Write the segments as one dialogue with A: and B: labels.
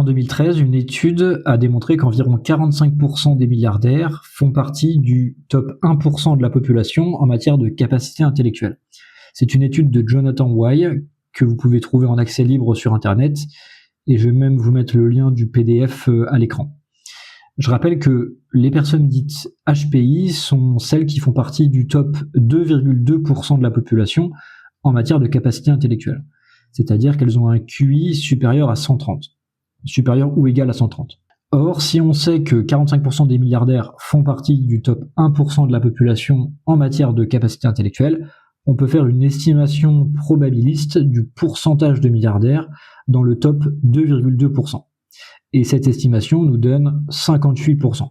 A: En 2013, une étude a démontré qu'environ 45% des milliardaires font partie du top 1% de la population en matière de capacité intellectuelle. C'est une étude de Jonathan Wai que vous pouvez trouver en accès libre sur Internet, et je vais même vous mettre le lien du PDF à l'écran. Je rappelle que les personnes dites HPI sont celles qui font partie du top 2,2% de la population en matière de capacité intellectuelle. C'est-à-dire qu'elles ont un QI supérieur à 130, supérieur ou égal à 130. Or, si on sait que 45% des milliardaires font partie du top 1% de la population en matière de capacité intellectuelle, on peut faire une estimation probabiliste du pourcentage de milliardaires dans le top 2,2%. Et cette estimation nous donne 58%.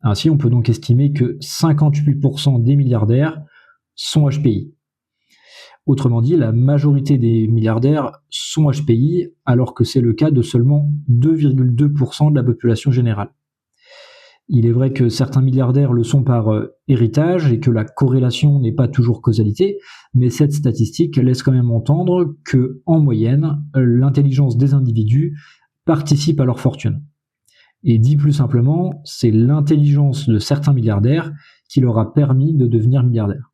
A: Ainsi, on peut donc estimer que 58% des milliardaires sont HPI. Autrement dit, la majorité des milliardaires sont HPI, alors que c'est le cas de seulement 2,2% de la population générale. Il est vrai que certains milliardaires le sont par héritage et que la corrélation n'est pas toujours causalité, mais cette statistique laisse quand même entendre que, en moyenne, l'intelligence des individus participe à leur fortune. Et dit plus simplement, c'est l'intelligence de certains milliardaires qui leur a permis de devenir milliardaires.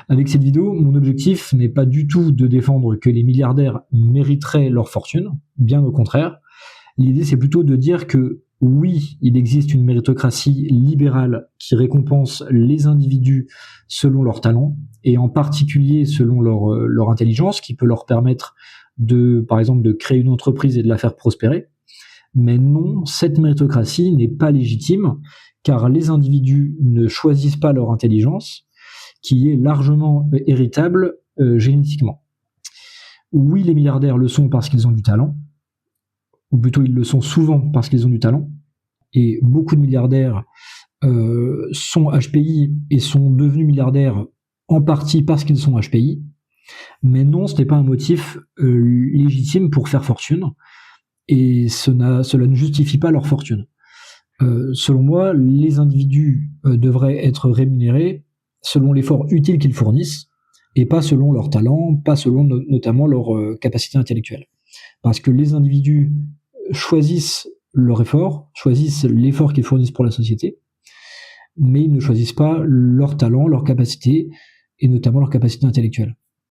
A: Avec cette vidéo, mon objectif n'est pas du tout de défendre que les milliardaires mériteraient leur fortune, bien au contraire. L'idée, c'est plutôt de dire que oui, il existe une méritocratie libérale qui récompense les individus selon leur talent, et en particulier selon leur intelligence, qui peut leur permettre par exemple, de créer une entreprise et de la faire prospérer. Mais non, cette méritocratie n'est pas légitime, car les individus ne choisissent pas leur intelligence, qui est largement héritable génétiquement. Oui, les milliardaires le sont parce qu'ils ont du talent, ou plutôt ils le sont souvent parce qu'ils ont du talent, et beaucoup de milliardaires sont HPI et sont devenus milliardaires en partie parce qu'ils sont HPI, mais non, ce n'est pas un motif légitime pour faire fortune, et cela ne justifie pas leur fortune. Selon moi, les individus devraient être rémunérés selon l'effort utile qu'ils fournissent, et pas selon leur talent, pas selon notamment leur capacité intellectuelle. Parce que les individus choisissent leur effort, choisissent l'effort qu'ils fournissent pour la société, mais ils ne choisissent pas leur talent, leur capacité, et notamment leur capacité intellectuelle.